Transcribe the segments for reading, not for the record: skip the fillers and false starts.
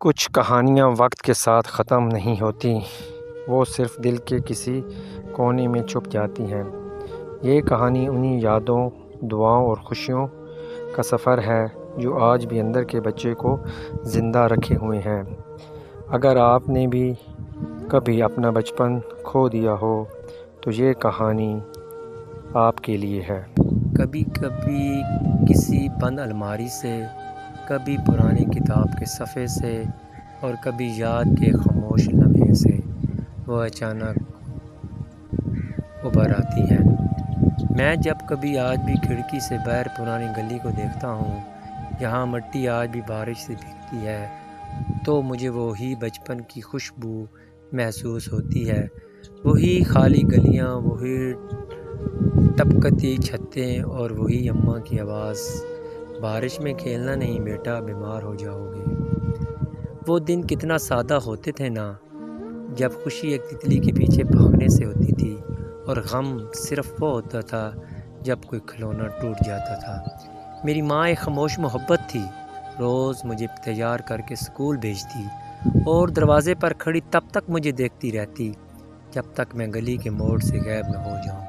کچھ کہانیاں وقت کے ساتھ ختم نہیں ہوتی، وہ صرف دل کے کسی کونے میں چھپ جاتی ہیں۔ یہ کہانی انہی یادوں، دعاؤں اور خوشیوں کا سفر ہے جو آج بھی اندر کے بچے کو زندہ رکھے ہوئے ہیں۔ اگر آپ نے بھی کبھی اپنا بچپن کھو دیا ہو تو یہ کہانی آپ کے لیے ہے۔ کبھی کبھی کسی بند الماری سے، کبھی پرانی کتاب کے صفحے سے، اور کبھی یاد کے خاموش لمحے سے وہ اچانک ابھر آتی ہے۔ میں جب کبھی آج بھی کھڑکی سے باہر پرانی گلی کو دیکھتا ہوں جہاں مٹی آج بھی بارش سے بھیگتی ہے تو مجھے وہی بچپن کی خوشبو محسوس ہوتی ہے۔ وہی خالی گلیاں، وہی ٹپکتی چھتیں اور وہی اماں کی آواز، بارش میں کھیلنا نہیں بیٹا، بیمار ہو جاؤ گے۔ وہ دن کتنا سادہ ہوتے تھے نا، جب خوشی ایک تتلی کے پیچھے بھاگنے سے ہوتی تھی اور غم صرف وہ ہوتا تھا جب کوئی کھلونا ٹوٹ جاتا تھا۔ میری ماں ایک خاموش محبت تھی، روز مجھے تیار کر کے اسکول بھیجتی اور دروازے پر کھڑی تب تک مجھے دیکھتی رہتی جب تک میں گلی کے موڑ سے غائب نہ ہو جاؤں۔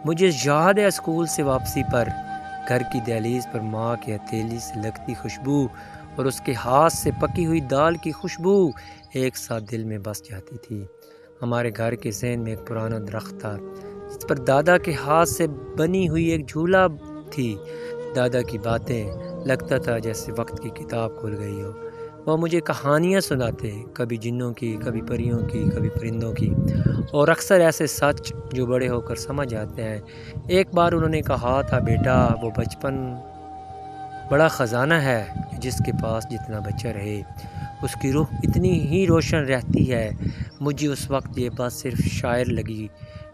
مجھے یاد ہے اسکول سے واپسی پر گھر کی دہلیز پر ماں کے ہتھیلی سے لگتی خوشبو اور اس کے ہاتھ سے پکی ہوئی دال کی خوشبو ایک ساتھ دل میں بس جاتی تھی۔ ہمارے گھر کے ذہن میں ایک پرانا درخت تھا جس پر دادا کے ہاتھ سے بنی ہوئی ایک جھولا تھی۔ دادا کی باتیں لگتا تھا جیسے وقت کی کتاب کھل گئی ہو۔ وہ مجھے کہانیاں سناتے، کبھی جنوں کی، کبھی پریوں کی، کبھی پرندوں کی، اور اکثر ایسے سچ جو بڑے ہو کر سمجھ آتے ہیں۔ ایک بار انہوں نے کہا تھا، بیٹا وہ بچپن بڑا خزانہ ہے جس کے پاس جتنا بچہ رہے اس کی روح اتنی ہی روشن رہتی ہے۔ مجھے اس وقت یہ بات صرف شاعر لگی،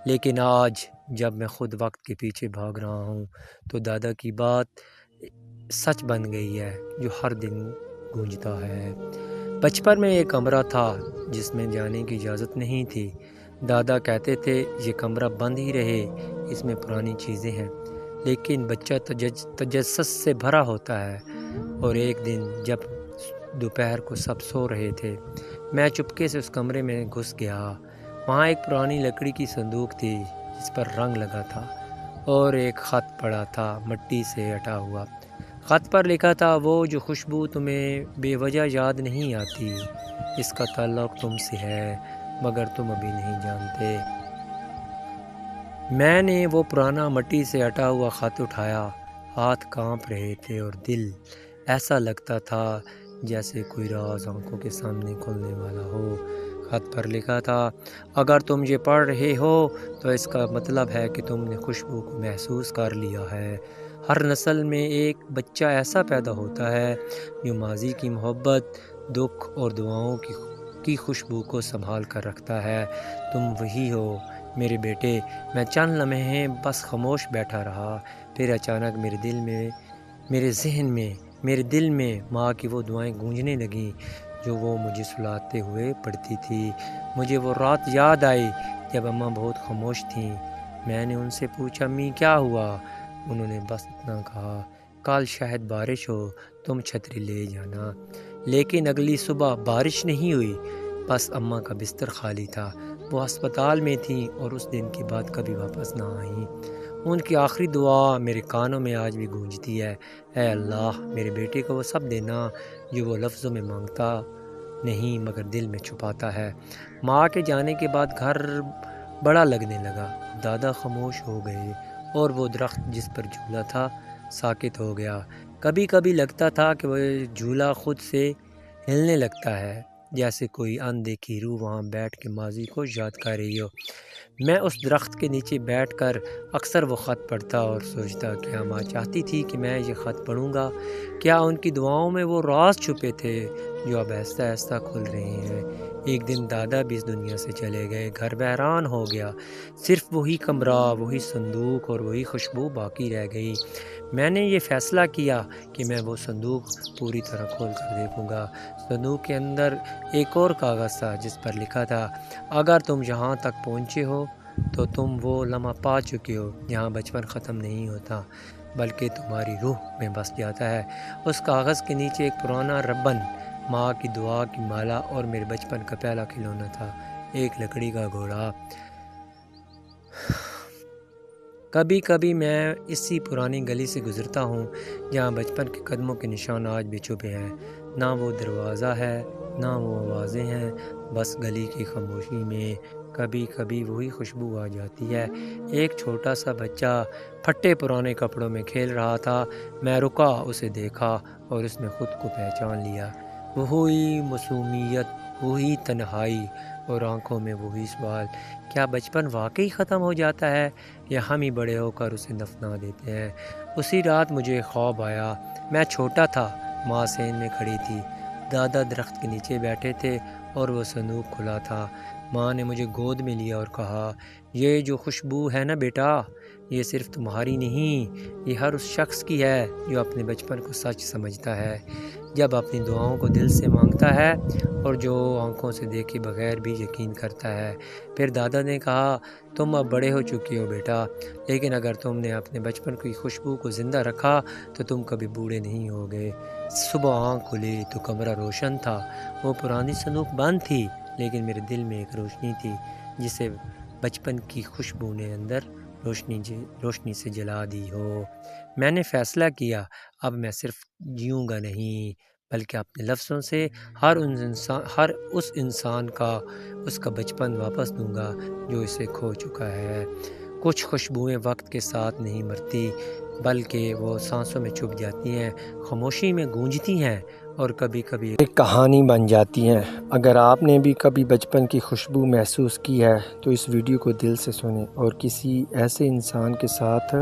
لیکن آج جب میں خود وقت کے پیچھے بھاگ رہا ہوں تو دادا کی بات سچ بن گئی ہے جو ہر دن گونجتا ہے۔ بچپن میں ایک کمرہ تھا جس میں جانے کی اجازت نہیں تھی۔ دادا کہتے تھے یہ کمرہ بند ہی رہے، اس میں پرانی چیزیں ہیں، لیکن بچہ تجسس سے بھرا ہوتا ہے۔ اور ایک دن جب دوپہر کو سب سو رہے تھے، میں چپکے سے اس کمرے میں گھس گیا۔ وہاں ایک پرانی لکڑی کی صندوق تھی جس پر رنگ لگا تھا اور ایک خط پڑا تھا مٹی سے ہٹا ہوا۔ خط پر لکھا تھا، وہ جو خوشبو تمہیں بے وجہ یاد نہیں آتی، اس کا تعلق تم سے ہے مگر تم ابھی نہیں جانتے۔ میں نے وہ پرانا مٹی سے ہٹا ہوا خط اٹھایا، ہاتھ کانپ رہے تھے اور دل ایسا لگتا تھا جیسے کوئی راز آنکھوں کے سامنے کھلنے والا ہو۔ خط پر لکھا تھا، اگر تم یہ پڑھ رہے ہو تو اس کا مطلب ہے کہ تم نے خوشبو کو محسوس کر لیا ہے۔ ہر نسل میں ایک بچہ ایسا پیدا ہوتا ہے جو ماضی کی محبت، دکھ اور دعاؤں کی خوشبو کو سنبھال کر رکھتا ہے۔ تم وہی ہو میرے بیٹے۔ میں چند لمحے بس خاموش بیٹھا رہا، پھر اچانک میرے دل میں ماں کی وہ دعائیں گونجنے لگیں جو وہ مجھے سلاتے ہوئے پڑھتی تھی۔ مجھے وہ رات یاد آئی جب اماں بہت خاموش تھیں۔ میں نے ان سے پوچھا، امی کیا ہوا؟ انہوں نے بس اتنا کہا، کل شاید بارش ہو، تم چھتری لے جانا۔ لیکن اگلی صبح بارش نہیں ہوئی، بس اماں کا بستر خالی تھا۔ وہ ہسپتال میں تھیں اور اس دن کے بعد کبھی واپس نہ آئیں۔ ان کی آخری دعا میرے کانوں میں آج بھی گونجتی ہے، اے اللہ میرے بیٹے کو وہ سب دینا جو وہ لفظوں میں مانگتا نہیں مگر دل میں چھپاتا ہے۔ ماں کے جانے کے بعد گھر بڑا لگنے لگا۔ دادا خاموش ہو گئے اور وہ درخت جس پر جھولا تھا ساکت ہو گیا۔ کبھی کبھی لگتا تھا کہ وہ جھولا خود سے ہلنے لگتا ہے، جیسے کوئی اندیکھی روح وہاں بیٹھ کے ماضی کو یاد کر رہی ہو۔ میں اس درخت کے نیچے بیٹھ کر اکثر وہ خط پڑھتا اور سوچتا، کیا ماں چاہتی تھی کہ میں یہ خط پڑھوں گا؟ کیا ان کی دعاؤں میں وہ راز چھپے تھے جو اب آہستہ آہستہ کھل رہے ہیں؟ ایک دن دادا بھی اس دنیا سے چلے گئے، گھر ویران ہو گیا، صرف وہی کمرہ، وہی صندوق اور وہی خوشبو باقی رہ گئی۔ میں نے یہ فیصلہ کیا کہ میں وہ صندوق پوری طرح کھول کر دیکھوں گا۔ صندوق کے اندر ایک اور کاغذ تھا جس پر لکھا تھا، اگر تم یہاں تک پہنچے ہو تو تم وہ لمحہ پا چکے ہو جہاں بچپن ختم نہیں ہوتا بلکہ تمہاری روح میں بس جاتا ہے۔ اس کاغذ کے نیچے ایک پرانا ربن ماں کی دعا کی مالا اور میرے بچپن کا پہلا کھلونا تھا، ایک لکڑی کا گھوڑا۔ کبھی کبھی میں اسی پرانی گلی سے گزرتا ہوں جہاں بچپن کے قدموں کے نشان آج بھی چھپے ہیں۔ نہ وہ دروازہ ہے، نہ وہ آوازیں ہیں، بس گلی کی خاموشی میں کبھی کبھی وہی خوشبو آ جاتی ہے۔ ایک چھوٹا سا بچہ پھٹے پرانے کپڑوں میں کھیل رہا تھا۔ میں رکا، اسے دیکھا اور اس نے خود کو پہچان لیا۔ وہی معصومیت، وہی تنہائی اور آنکھوں میں وہی سوال، کیا بچپن واقعی ختم ہو جاتا ہے یا ہم ہی بڑے ہو کر اسے دفنا دیتے ہیں؟ اسی رات مجھے ایک خواب آیا۔ میں چھوٹا تھا، ماں سین میں کھڑی تھی، دادا درخت کے نیچے بیٹھے تھے اور وہ صندوق کھلا تھا۔ ماں نے مجھے گود میں لیا اور کہا، یہ جو خوشبو ہے نا بیٹا، یہ صرف تمہاری نہیں، یہ ہر اس شخص کی ہے جو اپنے بچپن کو سچ سمجھتا ہے، جب اپنی دعاؤں کو دل سے مانگتا ہے اور جو آنکھوں سے دیکھے بغیر بھی یقین کرتا ہے۔ پھر دادا نے کہا، تم اب بڑے ہو چکے ہو بیٹا، لیکن اگر تم نے اپنے بچپن کی خوشبو کو زندہ رکھا تو تم کبھی بوڑھے نہیں ہوگے۔ صبح آنکھ کھلی تو کمرہ روشن تھا۔ وہ پرانی صندوق بند تھی، لیکن میرے دل میں ایک روشنی تھی جسے بچپن کی خوشبو نے اندر روشنی سے جلا دی ہو۔ میں نے فیصلہ کیا، اب میں صرف جیوں گا نہیں، بلکہ اپنے لفظوں سے ہر اس انسان کا اس کا بچپن واپس دوں گا جو اسے کھو چکا ہے۔ کچھ خوشبوئیں وقت کے ساتھ نہیں مرتی، بلکہ وہ سانسوں میں چھپ جاتی ہیں، خاموشی میں گونجتی ہیں اور کبھی کبھی ایک کہانی بن جاتی ہیں۔ اگر آپ نے بھی کبھی بچپن کی خوشبو محسوس کی ہے تو اس ویڈیو کو دل سے سنیں اور کسی ایسے انسان کے ساتھ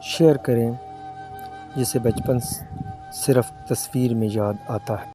شیئر کریں جسے بچپن صرف تصویر میں یاد آتا ہے۔